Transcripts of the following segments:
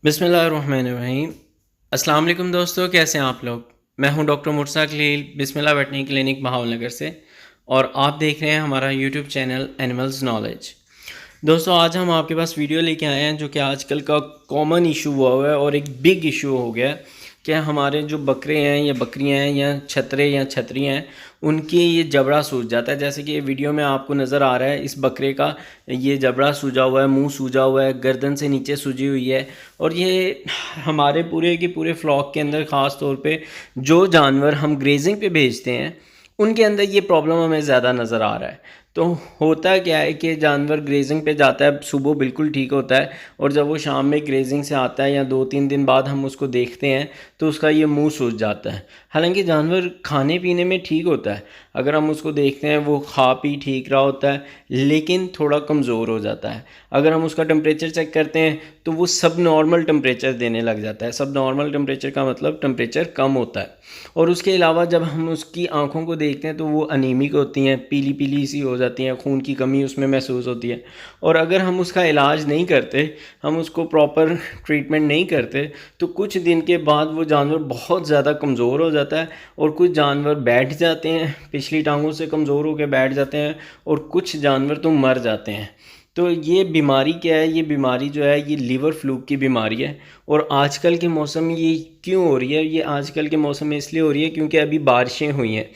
बिस्मिल्लाहिर्रहमानिर्रहीम। अस्सलाम वालेकुम दोस्तों, कैसे हैं आप लोग। मैं हूं डॉक्टर मुर्सा खलील, बिस्मिल्लाह वेटरनरी क्लिनिक बहावलनगर से, और आप देख रहे हैं हमारा यूट्यूब चैनल एनिमल्स नॉलेज। दोस्तों, आज हम आपके पास वीडियो लेके आए हैं जो कि आजकल का कॉमन इशू हुआ है और एक बिग इशू हो गया है कि हमारे जो बकरे हैं या बकरियां हैं या छतरे या छतरियाँ हैं, उनकी ये जबड़ा सूज जाता है। जैसे कि ये वीडियो में आपको नज़र आ रहा है, इस बकरे का ये जबड़ा सूजा हुआ है, मुंह सूजा हुआ है, गर्दन से नीचे सूजी हुई है। और ये हमारे पूरे के पूरे फ्लॉक के अंदर ख़ास तौर पे जो जानवर हम ग्रेजिंग पे भेजते हैं उनके अंदर ये प्रॉब्लम हमें ज़्यादा नज़र आ रहा है। तो होता क्या है कि जानवर ग्रेजिंग पे जाता है, सुबह बिल्कुल ठीक होता है, और जब वो शाम में ग्रेजिंग से आता है या 2-3 दिन बाद हम उसको देखते हैं तो उसका ये मुंह सूज जाता है। हालांकि जानवर खाने पीने में ठीक होता है, अगर हम उसको देखते हैं वो खा पी ठीक रहा होता है, लेकिन थोड़ा कमज़ोर हो जाता है। अगर हम उसका टेम्परेचर चेक करते हैं तो वो सब नॉर्मल टेम्परेचर देने लग जाता है। सब नॉर्मल टेम्परेचर का मतलब टेम्परेचर कम होता है। और उसके अलावा जब हम उसकी आँखों को देखते हैं तो वो अनीमिक होती हैं, पीली पीली सी हो जाती हैं, खून की कमी उसमें महसूस होती है। और अगर हम उसका इलाज नहीं करते, हम उसको प्रॉपर ट्रीटमेंट नहीं करते, तो कुछ दिन के बाद वो जानवर बहुत ज़्यादा कमज़ोर हो जाता है। और कुछ जानवर बैठ जाते हैं, पिछली टांगों से कमज़ोर होकर बैठ जाते हैं, और कुछ जानवर तो मर जाते हैं। तो ये बीमारी क्या है? ये बीमारी जो है ये लीवर फ्लूक की बीमारी है। और आजकल के मौसम में ये क्यों हो रही है? ये आजकल के मौसम में इसलिए हो रही है क्योंकि अभी बारिशें हुई हैं,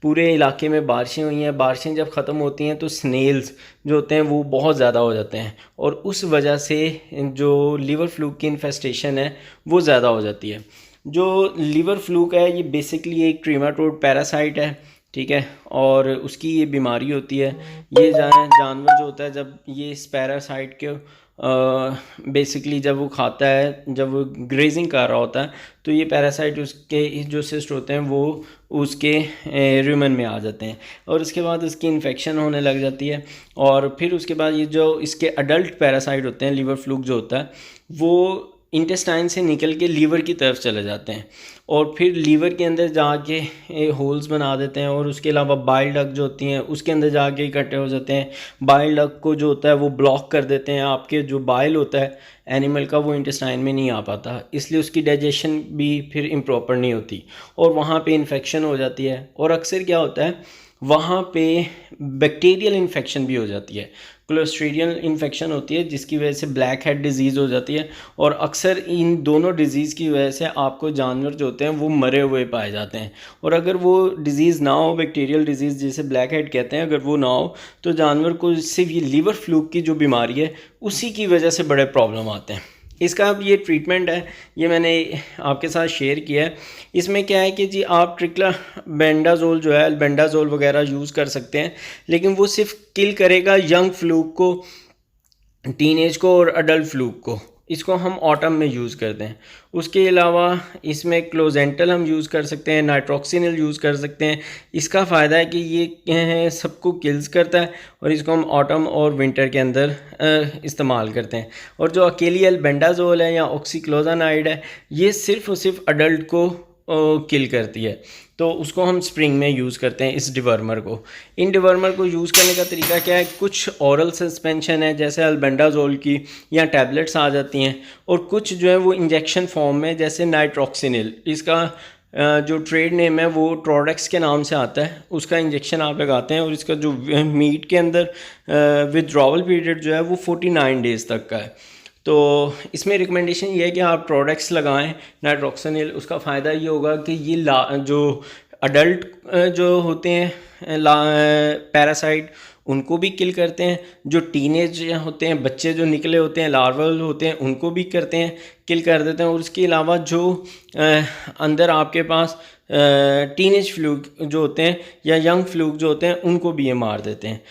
पूरे इलाके में बारिशें हुई हैं। बारिशें जब ख़त्म होती हैं तो स्नेल्स जो होते हैं वो बहुत ज़्यादा हो जाते हैं, और उस वजह से जो लीवर फ्लूक की इन्फेस्टेशन है वो ज़्यादा हो जाती है। जो लीवर फ्लूक है ये बेसिकली एक ट्रीमाटोड पैरासाइट है, ठीक है, और उसकी ये बीमारी होती है। ये जानवर जो होता है, जब ये इस पैरासाइट के बेसिकली जब वो खाता है, जब वो ग्रेजिंग कर रहा होता है, तो ये पैरासाइट उसके जो सिस्ट होते हैं वो उसके रूमेन में आ जाते हैं, और उसके बाद उसकी इन्फेक्शन होने लग जाती है। और फिर उसके बाद ये जो इसके अडल्ट पैरासाइट होते हैं, लीवर फ्लूक जो होता है, वो इंटेस्टाइन से निकल के लीवर की तरफ चले जाते हैं, और फिर लीवर के अंदर जाके होल्स बना देते हैं। और उसके अलावा बाइल डक्ट जो होती हैं उसके अंदर जाके इकट्ठे हो जाते हैं। बाइल डक्ट को जो होता है वो ब्लॉक कर देते हैं। आपके जो बाइल होता है एनिमल का वो इंटेस्टाइन में नहीं आ पाता, इसलिए उसकी डाइजेशन भी फिर इम्प्रॉपर नहीं होती, और वहाँ पे इन्फेक्शन हो जाती है। और अक्सर क्या होता है, वहाँ पे बैक्टीरियल इन्फेक्शन भी हो जाती है, क्लोस्ट्रीडियल इन्फेक्शन होती है, जिसकी वजह से ब्लैक हेड डिजीज़ हो जाती है। और अक्सर इन दोनों डिज़ीज़ की वजह से आपको जानवर जो होते हैं वो मरे हुए पाए जाते हैं। और अगर वो डिज़ीज़ ना हो, बैक्टीरियल डिज़ीज़ जिसे ब्लैक हेड कहते हैं, अगर वो ना हो तो जानवर को सिर्फ ये लीवर फ्लूक की जो बीमारी है उसी की वजह से बड़े प्रॉब्लम आते हैं। इसका अब ये ट्रीटमेंट है, ये मैंने आपके साथ शेयर किया है। इसमें क्या है कि जी आप ट्रिक्ला बेंडाजोल जो है, अल्बेंडाजोल वगैरह यूज़ कर सकते हैं, लेकिन वो सिर्फ किल करेगा यंग फ्लूक को, टीनेज को और अडल्ट फ्लूक को। इसको हम ऑटम में यूज़ करते हैं। उसके अलावा इसमें क्लोजेंटल हम यूज़ कर सकते हैं, नाइट्रोक्सिनिल यूज़ कर सकते हैं। इसका फ़ायदा है कि ये सबको किल्स करता है, और इसको हम ऑटम और विंटर के अंदर इस्तेमाल करते हैं। और जो अकेली अल्बेंडाजोल है या ऑक्सीक्लोजानाइड है, ये सिर्फ़ और सिर्फ अडल्ट को किल करती है, तो उसको हम स्प्रिंग में यूज़ करते हैं इस डिवर्मर को। इन डिवर्मर को यूज़ करने का तरीका क्या है, कुछ औरल सस्पेंशन है जैसे अल्बेंडाजोल की, या टैबलेट्स आ जाती हैं, और कुछ जो है वो इंजेक्शन फॉर्म में जैसे नाइट्रोक्सिनिल, इसका जो ट्रेड नेम है वो ट्रोडेक्स के नाम से आता है, उसका इंजेक्शन आप लगाते हैं। और इसका जो मीट के अंदर विथड्रॉवल पीरियड जो है वो 49 डेज़ तक का है। तो इसमें रिकमेंडेशन ये है कि आप प्रोडक्ट्स लगाएं नाइट्रोक्सिनिल। उसका फ़ायदा ये होगा कि ये जो अडल्ट जो होते हैं पैरासाइट, उनको भी किल करते हैं। जो टीनेज होते हैं, बच्चे जो निकले होते हैं, लार्वल होते हैं, उनको भी करते हैं, किल कर देते हैं। और उसके अलावा जो अंदर आपके पास टीनेज फ्लूक जो होते हैं या यंग फ्लूक जो होते हैं, उनको भी ये मार देते हैं।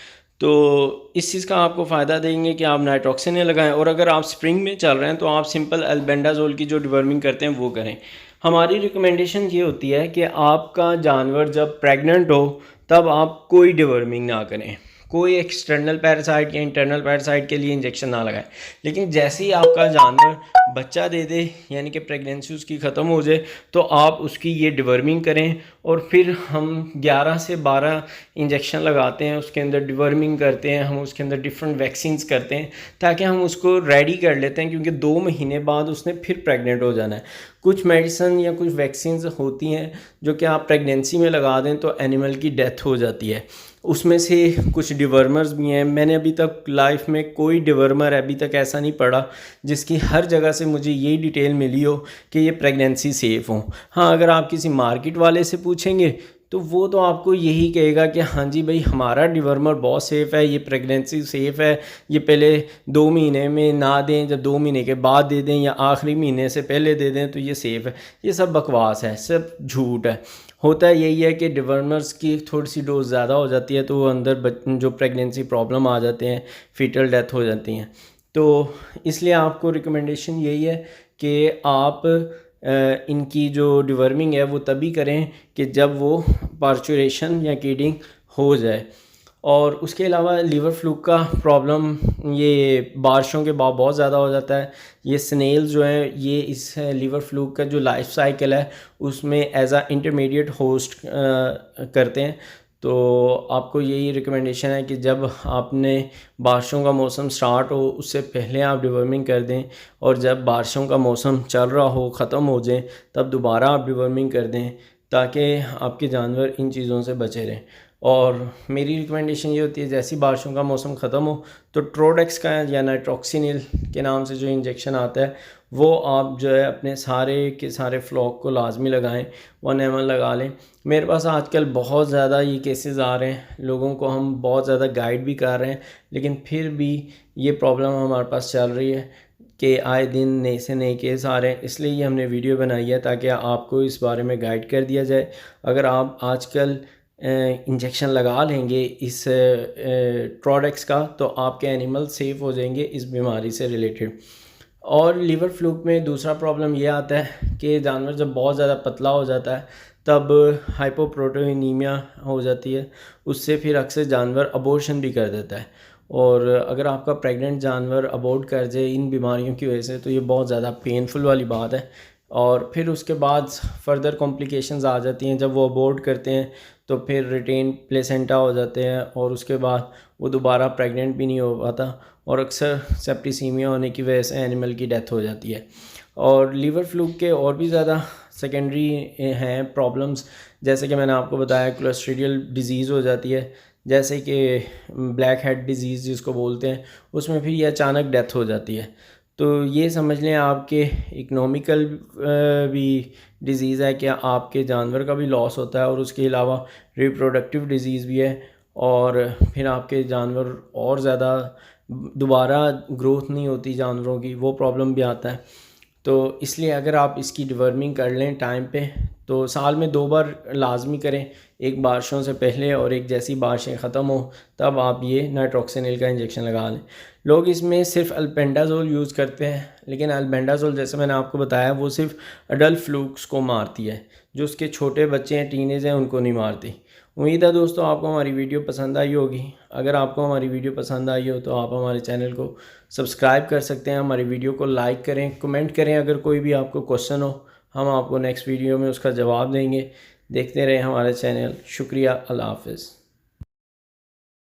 तो इस चीज़ का आपको फ़ायदा देंगे कि आप नाइट्रोक्सिन लगाएं। और अगर आप स्प्रिंग में चल रहे हैं तो आप सिंपल अल्बेंडाजोल की जो डिवर्मिंग करते हैं वो करें। हमारी रिकमेंडेशन ये होती है कि आपका जानवर जब प्रेग्नेंट हो तब आप कोई डिवर्मिंग ना करें। कोई एक्सटर्नल पैरासाइट या इंटरनल पैरासाइट के लिए इंजेक्शन ना लगाएं। लेकिन जैसे ही आपका जानवर बच्चा दे दे, यानी कि प्रेगनेंसी उसकी ख़त्म हो जाए, तो आप उसकी ये डिवर्मिंग करें और फिर हम 11 से 12 इंजेक्शन लगाते हैं, उसके अंदर डिवर्मिंग करते हैं, हम उसके अंदर डिफरेंट वैक्सीन्स करते हैं ताकि हम उसको रेडी कर लेते हैं, क्योंकि 2 महीने बाद उसने फिर प्रेग्नेंट हो जाना है। कुछ मेडिसिन या कुछ वैक्सीन्स होती हैं जो कि आप प्रेगनेंसी में लगा दें तो एनिमल की डेथ हो जाती है। उसमें से कुछ डिवर्मर्स भी हैं। मैंने अभी तक लाइफ में कोई डिवर्मर अभी तक ऐसा नहीं पड़ा जिसकी हर जगह से मुझे यही डिटेल मिली हो कि ये प्रेगनेंसी सेफ़ हो। हाँ, अगर आप किसी मार्केट वाले से पूछेंगे तो वो तो आपको यही कहेगा कि हाँ जी भाई, हमारा डिवर्मर बहुत सेफ़ है, ये प्रेगनेंसी सेफ़ है, ये पहले 2 महीने में ना दें, जब 2 महीने के बाद दे दें या आखिरी महीने से पहले दे दें तो ये सेफ़ है। ये सब बकवास है, सब झूठ है। होता यही है कि डिवर्मर्स की थोड़ी सी डोज ज़्यादा हो जाती है तो वो अंदर जो प्रेगनेंसी प्रॉब्लम आ जाते हैं, फीटल डेथ हो जाती हैं। तो इसलिए आपको रिकमेंडेशन यही है कि आप इनकी जो डिवर्मिंग है वो तभी करें कि जब वो पार्चुरेशन या कीडिंग हो जाए। और उसके अलावा लीवर फ्लूक का प्रॉब्लम ये बारिशों के बाद बहुत ज़्यादा हो जाता है। ये स्नेल जो है ये इस लीवर फ्लूक का जो लाइफ साइकिल है उसमें एज आ इंटरमीडिएट होस्ट करते हैं। तो आपको यही रिकमेंडेशन है कि जब आपने बारिशों का मौसम स्टार्ट हो उससे पहले आप डिवर्मिंग कर दें, और जब बारिशों का मौसम चल रहा हो, ख़त्म हो जाए, तब दोबारा आप डिवर्मिंग कर दें ताकि आपके जानवर इन चीज़ों से बचे रहें। और मेरी रिकमेंडेशन ये होती है जैसी बारिशों का मौसम ख़त्म हो तो ट्रोडेक्स का या नाइट्रोक्सिनिल के नाम से जो इंजेक्शन आता है वो आप जो है अपने सारे के सारे फ्लॉक को लाजमी लगाएं, 1 ml लगा लें। मेरे पास आजकल बहुत ज़्यादा ये केसेस आ रहे हैं, लोगों को हम बहुत ज़्यादा गाइड भी कर रहे हैं, लेकिन फिर भी ये प्रॉब्लम हमारे पास चल रही है कि आए दिन नए से नए केस आ रहे हैं। इसलिए ये हमने वीडियो बनाई है ताकि आपको इस बारे में गाइड कर दिया जाए। अगर आप आजकल इंजेक्शन लगा लेंगे इस ट्रोडेक्स का तो आपके एनिमल सेफ़ हो जाएंगे इस बीमारी से रिलेटेड। और लीवर फ्लूक में दूसरा प्रॉब्लम ये आता है कि जानवर जब बहुत ज़्यादा पतला हो जाता है तब हाइपोप्रोटीनीमिया हो जाती है, उससे फिर अक्सर जानवर अबॉर्शन भी कर देता है। और अगर आपका प्रेग्नेंट जानवर अबॉर्ट कर जाए इन बीमारियों की वजह से तो ये बहुत ज़्यादा पेनफुल वाली बात है। और फिर उसके बाद फर्दर कॉम्प्लिकेशंस आ जाती हैं। जब वो अबॉर्ट करते हैं तो फिर रिटेन प्लेसेंटा हो जाते हैं और उसके बाद वो दोबारा प्रेग्नेंट भी नहीं हो पाता, और अक्सर सेप्टिसीमिया होने की वजह से एनिमल की डेथ हो जाती है। और लीवर फ्लूक के और भी ज़्यादा सेकेंडरी हैं प्रॉब्लम्स, जैसे कि मैंने आपको बताया क्लोस्ट्रीडियल डिज़ीज़ हो जाती है, जैसे कि ब्लैक हेड डिज़ीज़ जिसको बोलते हैं, उसमें फिर ये अचानक डेथ हो जाती है। तो ये समझ लें आपके इकनॉमिकल भी डिज़ीज़ है कि आपके जानवर का भी लॉस होता है, और उसके अलावा रिप्रोडक्टिव डिज़ीज़ भी है, और फिर आपके जानवर और ज़्यादा दोबारा ग्रोथ नहीं होती जानवरों की, वो प्रॉब्लम भी आता है। तो इसलिए अगर आप इसकी डिवर्मिंग कर लें टाइम पे तो साल में 2 बार लाजमी करें, एक बारिशों से पहले और एक जैसी बारिशें ख़त्म हो तब आप ये नाइट्रोक्सिनिल का इंजेक्शन लगा लें। लोग इसमें सिर्फ अल्बेंडाज़ोल यूज़ करते हैं, लेकिन अल्बेंडाज़ोल जैसे मैंने आपको बताया वो सिर्फ अडल्ट फ्लूक्स को मारती है, जो उसके छोटे बच्चे हैं, टीनेज हैं, उनको नहीं मारती। उम्मीद है दोस्तों आपको हमारी वीडियो पसंद आई होगी। अगर आपको हमारी वीडियो पसंद आई हो तो आप हमारे चैनल को सब्सक्राइब कर सकते हैं, हमारी वीडियो को लाइक करें, कमेंट करें। अगर कोई भी आपको क्वेश्चन हो हम आपको नेक्स्ट वीडियो में उसका जवाब देंगे। देखते रहें हमारे चैनल। शुक्रिया, अल्लाह हाफ़िज़।